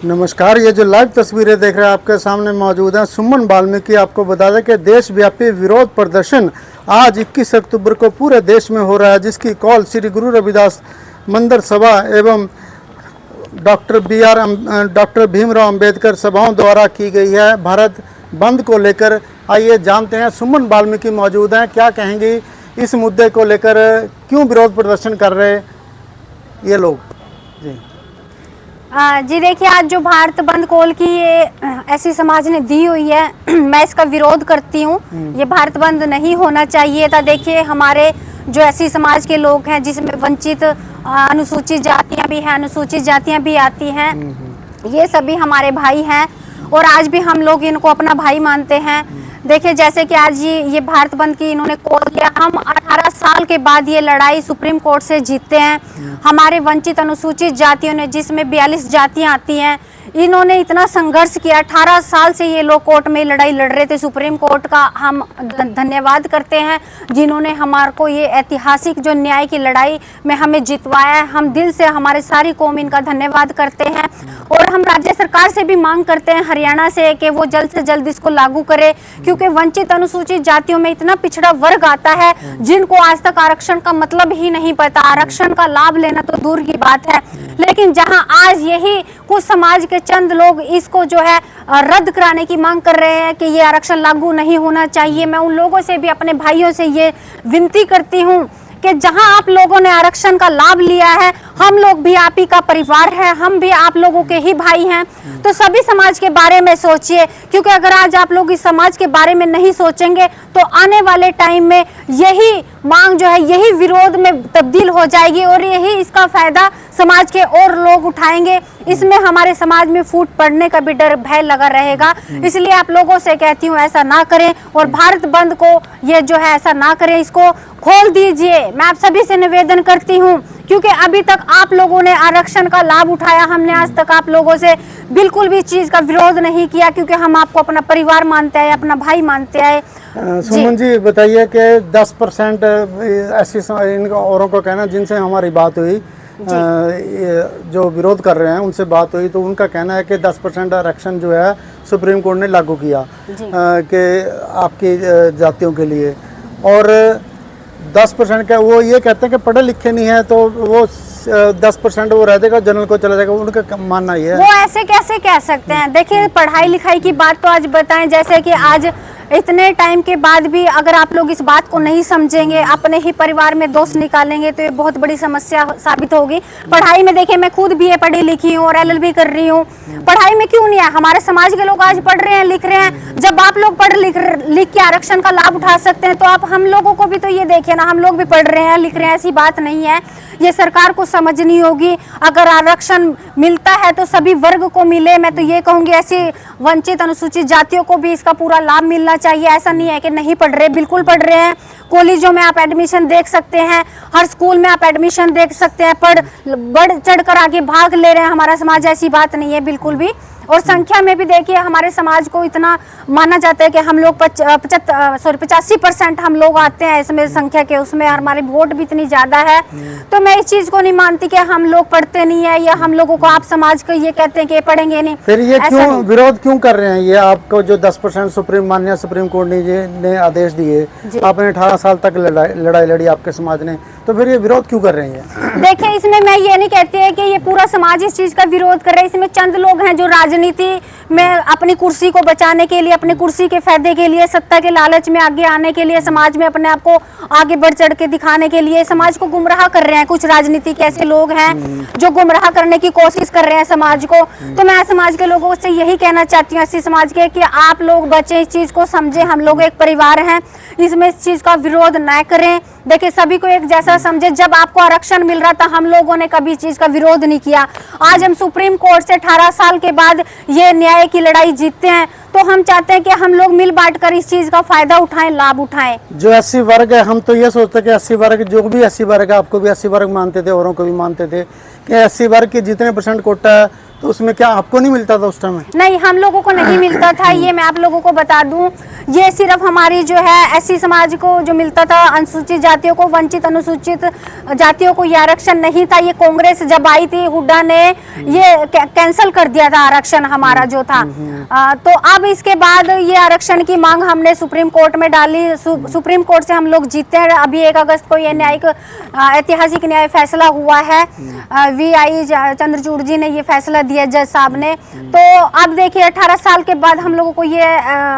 नमस्कार, ये जो लाइव तस्वीरें देख रहे हैं आपके सामने मौजूद हैं सुमन वाल्मीकि। आपको बता दें कि देशव्यापी विरोध प्रदर्शन आज 21 अक्टूबर को पूरे देश में हो रहा है, जिसकी कॉल श्री गुरु रविदास मंदिर सभा एवं डॉक्टर भीमराव अंबेडकर सभाओं द्वारा की गई है। भारत बंद को लेकर आइए जानते हैं, सुमन वाल्मीकि मौजूद हैं, क्या कहेंगी इस मुद्दे को लेकर, क्यों विरोध प्रदर्शन कर रहे ये लोग। जी देखिए, आज जो भारत बंद कॉल की ये ऐसी समाज ने दी हुई है, मैं इसका विरोध करती हूँ। ये भारत बंद नहीं होना चाहिए था। देखिए, हमारे जो ऐसी समाज के लोग हैं जिसमें वंचित अनुसूचित जातियां भी हैं, अनुसूचित जातियां भी आती हैं, ये सभी हमारे भाई हैं और आज भी हम लोग इनको अपना भाई मानते हैं। देखिए, जैसे कि आज ये भारत बंद की इन्होंने कॉल किया, हम 18 साल के बाद ये लड़ाई सुप्रीम कोर्ट से जीतते हैं। हमारे वंचित अनुसूचित जातियों ने, जिसमें 42 जातियां आती हैं, इन्होंने इतना संघर्ष किया। 18 साल से ये लोग कोर्ट में लड़ाई लड़ रहे थे। सुप्रीम कोर्ट का हम धन्यवाद करते हैं जिन्होंने हमारे को ये ऐतिहासिक जो न्याय की लड़ाई में हमें जितवाया है। हम दिल से, हमारे सारी कौम इनका धन्यवाद करते हैं और हम राज्य सरकार से भी मांग करते हैं, हरियाणा से, कि वो जल्द से जल्द इसको लागू करे, क्योंकि वंचित अनुसूचित जातियों में इतना पिछड़ा वर्ग आता है जिनको आज तक आरक्षण का मतलब ही नहीं पता। आरक्षण का लाभ लेना तो दूर की बात है, लेकिन जहां आज यही कुछ समाज के चंद लोग इसको जो है रद्द कराने की मांग कर रहे हैं कि ये आरक्षण लागू नहीं होना चाहिए, मैं उन लोगों से भी, अपने भाइयों से ये विनती करती हूं कि जहां आप लोगों ने आरक्षण का लाभ लिया है, हम लोग भी आप ही का परिवार है, हम भी आप लोगों के ही भाई हैं, तो सभी समाज के बारे में सोचिए। क्योंकि अगर आज आप लोग इस समाज के बारे में नहीं सोचेंगे तो आने वाले टाइम में यही मांग जो है, यही विरोध में तब्दील हो जाएगी और यही इसका फायदा समाज के और लोग उठाएंगे। इसमें हमारे समाज में फूट पड़ने का भी डर, भय लगा रहेगा। इसलिए आप लोगों से कहती हूँ, ऐसा ना करें और भारत बंद को ये जो है ऐसा ना करें, इसको खोल दीजिए। मैं आप सभी से निवेदन करती हूँ, क्योंकि अभी तक आप लोगों ने आरक्षण का लाभ उठाया, हमने आज तक आप लोगों से बिल्कुल भी चीज का विरोध नहीं किया, क्योंकि हम आपको अपना परिवार मानते हैं, अपना भाई मानते हैं। सुमन जी बताइए कि 10% ऐसी इन औरों को कहना, जिनसे हमारी बात हुई, जो विरोध कर रहे हैं उनसे बात हुई, तो उनका कहना है कि 10% आरक्षण जो है सुप्रीम कोर्ट ने लागू किया कि आपकी जातियों के लिए, और 10% का वो ये कहते हैं कि पढ़े लिखे नहीं है तो वो 10% वो रह जाएगा, जनरल को चला जाएगा, उनका मानना ये है। वो ऐसे कैसे कह सकते हैं? देखिए, पढ़ाई लिखाई की बात तो आज बताएं, जैसे कि आज इतने टाइम के बाद भी अगर आप लोग इस बात को नहीं समझेंगे, अपने ही परिवार में दोष निकालेंगे, तो ये बहुत बड़ी समस्या साबित होगी। पढ़ाई में देखिए, मैं खुद BA पढ़ी लिखी हूँ और LLB कर रही हूँ। पढ़ाई में क्यों नहीं है? हमारे समाज के लोग आज पढ़ रहे हैं, लिख रहे हैं। जब आप लोग पढ़ लिख के आरक्षण का लाभ उठा सकते हैं, तो आप हम लोगों को भी तो ये देखिए ना, हम लोग भी पढ़ रहे हैं, लिख रहे हैं। ऐसी बात नहीं है, ये सरकार को समझनी होगी। अगर आरक्षण मिलता है तो सभी वर्ग को मिले। मैं तो ये कहूंगी, ऐसी वंचित अनुसूचित जातियों को भी इसका पूरा लाभ मिलना चाहिए। ऐसा नहीं है कि नहीं पढ़ रहे, बिल्कुल पढ़ रहे हैं। कॉलेजों में आप एडमिशन देख सकते हैं, हर स्कूल में आप एडमिशन देख सकते हैं, बढ़ चढ़कर आगे भाग ले रहे हैं हमारा समाज। ऐसी बात नहीं है बिल्कुल भी। और संख्या में भी देखिए, हमारे समाज को इतना माना जाता है कि हम लोग 85% हम लोग आते हैं इसमें संख्या के, उसमें हमारे वोट भी इतनी ज्यादा है। तो मैं इस चीज को नहीं मानती कि हम लोग पढ़ते नहीं है, या हम लोगों को आप समाज को ये कहते हैं कि पढ़ेंगे नहीं। फिर ये क्यों विरोध क्यों कर रहे हैं? ये आपको जो 10% माननीय सुप्रीम कोर्ट ने आदेश दिए, आपने 18 साल तक लड़ाई लड़ी आपके समाज ने, तो फिर ये विरोध क्यों कर रहे हैं? देखिए, इसमें मैं ये नहीं कहती है कि ये पूरा समाज इस चीज का विरोध कर रहे हैं। इसमें चंद लोग हैं जो राजनीति में अपनी कुर्सी को बचाने के लिए, अपने कुर्सी के फायदे के लिए, सत्ता के लालच में आगे आने के लिए, समाज में अपने आप को आगे बढ़ चढ़ के दिखाने के लिए समाज को गुमराह कर रहे हैं। कुछ राजनीतिक ऐसे लोग हैं जो गुमराह करने की कोशिश कर रहे हैं समाज को। तो मैं समाज के लोगों से यही कहना चाहती हूँ, ऐसी समाज के, कि आप लोग बचे, इस चीज को समझे, हम लोग एक परिवार हैं, इसमें इस चीज का विरोध न करें। देखिए, सभी को एक जैसा समझे। जब आपको आरक्षण मिल रहा था, हम लोगों ने कभी चीज का विरोध नहीं किया। आज हम सुप्रीम कोर्ट से 18 साल के बाद ये न्याय की लड़ाई जीतते हैं, तो हम चाहते हैं कि हम लोग मिल बांट कर इस चीज का फायदा उठाएं, लाभ उठाएं। जो 80 वर्ग है, हम तो ये सोचते कि 80 वर्ग, जो भी 80 वर्ग है, आपको भी 80 वर्ग मानते थे, औरों को भी मानते थे कि 80 वर्ग के जितने % कोटा है, तो उसमें क्या आपको नहीं मिलता था उस टाइम? नहीं, हम लोगों को नहीं मिलता था। ये मैं आप लोगों को बता दूं, ये सिर्फ हमारी जो है एससी समाज को जो मिलता था, अनुसूचित जातियों को, वंचित अनुसूचित जातियों को ये आरक्षण नहीं था। ये कांग्रेस जब आई थी, हुड्डा ने ये कैंसिल कर दिया था आरक्षण हमारा जो था। तो अब इसके बाद ये आरक्षण की मांग हमने सुप्रीम कोर्ट में डाली। सुप्रीम कोर्ट से हम लोग जीते हैं। अभी 1 अगस्त को ये न्यायिक ऐतिहासिक न्याय फैसला हुआ है। VI चंद्रचूड़ जी ने ये फैसला दिया, जज साहब ने। तो अब देखिए 18 साल के बाद हम लोगों को ये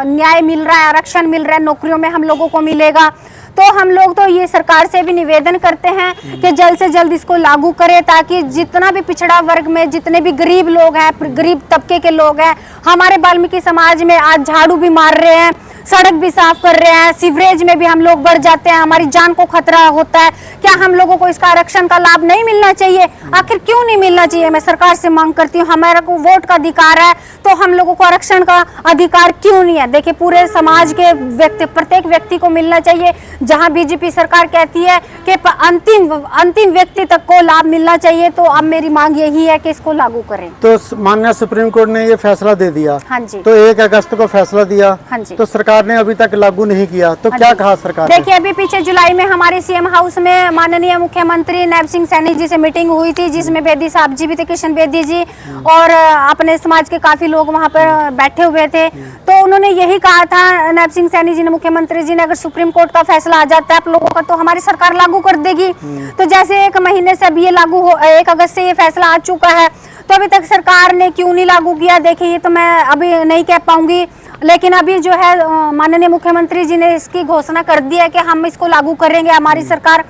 न्याय मिल रहा है, आरक्षण मिल रहा है, नौकरियों में हम लोगों को मिलेगा। तो हम लोग तो ये सरकार से भी निवेदन करते हैं कि जल्द से जल्द इसको लागू करें, ताकि जितना भी पिछड़ा वर्ग में जितने भी गरीब लोग हैं, गरीब तबके के लोग हैं, हमारे वाल्मीकि समाज में आज झाड़ू भी मार रहे हैं, सड़क भी साफ कर रहे हैं, सीवरेज में भी हम लोग बढ़ जाते हैं, हमारी जान को खतरा होता है। क्या हम लोगों को इसका आरक्षण का लाभ नहीं मिलना चाहिए? आखिर क्यों नहीं मिलना चाहिए? मैं सरकार से मांग करती हूँ। हमारा को वोट का अधिकार है, तो हम लोगों को आरक्षण का अधिकार क्यों नहीं है? देखिए, पूरे समाज के व्यक्ति, प्रत्येक व्यक्ति को मिलना चाहिए। जहाँ बीजेपी सरकार कहती है कि अंतिम व्यक्ति तक को लाभ मिलना चाहिए, तो अब मेरी मांग यही है कि इसको लागू करें। तो माननीय सुप्रीम कोर्ट ने ये फैसला दे दिया। हाँ जी। तो 1 अगस्त को फैसला दिया। हाँ जी। तो सरकार ने अभी तक लागू नहीं किया, तो क्या कहा सरकार ने? देखिए, अभी पीछे जुलाई में हमारे CM हाउस में माननीय मुख्यमंत्री नैब सिंह सैनी जी से मीटिंग हुई थी, जिसमें बेदी साहब जी भी थे, कृष्ण बेदी जी, और अपने समाज के काफी लोग वहां पर बैठे हुए थे। तो उन्होंने यही कहा था, नैब सिंह सैनी जी ने, मुख्यमंत्री जी ने, अगर सुप्रीम कोर्ट का फैसला आ जाता है आप लोगों का, तो हमारी सरकार लागू कर देगी। तो जैसे 1 महीने से अभी ये लागू हो, 1 अगस्त से ये फैसला आ चुका है, तो अभी तक सरकार ने क्यों नहीं लागू किया? देखिए, ये तो मैं अभी नहीं कह पाऊंगी, लेकिन अभी जो है माननीय मुख्यमंत्री जी ने इसकी घोषणा कर दी है कि हम इसको लागू करेंगे, हमारी सरकार।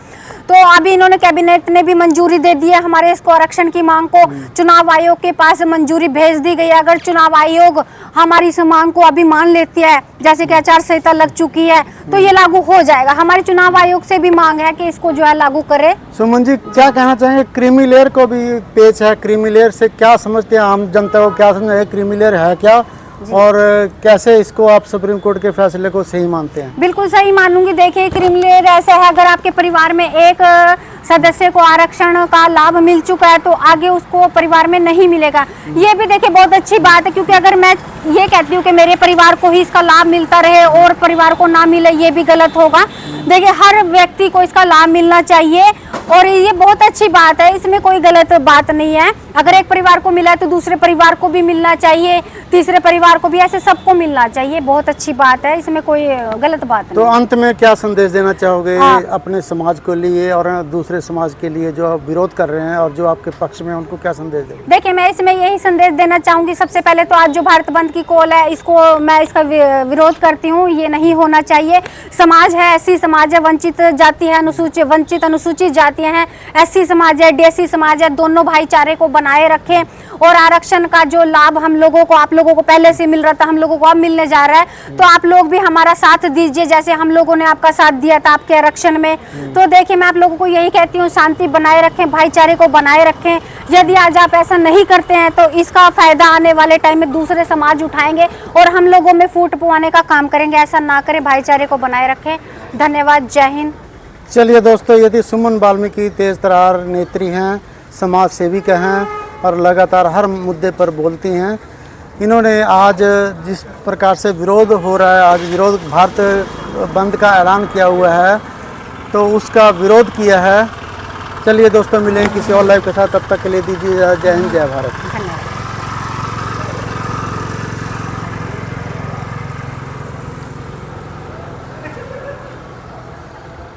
तो अभी इन्होंने कैबिनेट ने भी मंजूरी दे दी है हमारे इसको आरक्षण की मांग को। चुनाव आयोग के पास मंजूरी भेज दी गई है। अगर चुनाव आयोग हमारी इस मांग को अभी मान लेती है, जैसे कि आचार संहिता लग चुकी है, तो ये लागू हो जाएगा। हमारी चुनाव आयोग से भी मांग है कि इसको जो है लागू करे। सुमन जी, क्या कहना चाहेंगे? क्रीमी लेयर को भी पेच है, क्रीमी लेयर से क्या समझते हैं आम जनता को? क्या समझे क्रीमी लेयर है क्या, और कैसे इसको आप सुप्रीम कोर्ट के फैसले को सही मानते हैं? बिल्कुल सही मानूंगी। देखिए, क्रीमी लेयर ऐसा है, अगर आपके परिवार में एक सदस्य को आरक्षण का लाभ मिल चुका है, तो आगे उसको परिवार में नहीं मिलेगा। ये भी देखिए बहुत अच्छी बात है, क्योंकि अगर मैं ये कहती हूँ कि मेरे परिवार को ही इसका लाभ मिलता रहे और परिवार को ना मिले, ये भी गलत होगा। देखिए, हर व्यक्ति को इसका लाभ मिलना चाहिए, और ये बहुत अच्छी बात है, इसमें कोई गलत बात नहीं है। अगर एक परिवार को मिला है तो दूसरे परिवार को भी मिलना चाहिए, तीसरे परिवार को भी, ऐसे सबको मिलना चाहिए। बहुत अच्छी बात है, इसमें कोई गलत बात नहीं। तो अंत में क्या संदेश देना चाहोगे अपने समाज को लिए और दूसरे समाज के लिए जो विरोध कर रहे हैं और जो आपके पक्ष में, उनको क्या संदेश देंगे? देखिए, मैं इसमें यही संदेश देना चाहूंगी। सबसे पहले तो आज जो भारत बंद की कॉल है, इसको मैं इसका विरोध करती हूँ। ये नहीं होना चाहिए। समाज है, एससी समाज है, वंचित जाति है, वंचित अनुसूचित जातियां हैं, एससी समाज है, DSC समाज है, दोनों भाईचारे को बनाए रखें। और आरक्षण का जो लाभ हम लोगों को, आप लोगों को पहले से मिल रहा था, हम लोगों को अब मिलने जा रहा है, तो आप लोग भी हमारा साथ दीजिए, जैसे हम लोगों ने आपका साथ दिया था आपके आरक्षण में। तो देखिए, मैं आप लोगों को यही कहती हूँ, शांति बनाए रखें, भाईचारे को बनाए रखें। यदि आज आप ऐसा नहीं करते हैं, तो इसका फायदा आने वाले टाइम में दूसरे समाज उठाएंगे और हम लोगों में फूट पवाने का काम करेंगे। ऐसा ना करें, भाईचारे को बनाए रखें। धन्यवाद। जय हिंद। चलिए दोस्तों, यदि सुमन वाल्मीकि तेज तरार नेत्री हैं, समाज सेविका हैं और लगातार हर मुद्दे पर बोलती हैं। इन्होंने आज जिस प्रकार से विरोध हो रहा है, आज विरोध भारत बंद का ऐलान किया हुआ है, तो उसका विरोध किया है। चलिए दोस्तों, मिलेंगे किसी और लाइव के साथ, तब तक के लिए दीजिए जय हिंद, जय भारत। धन्यवाद।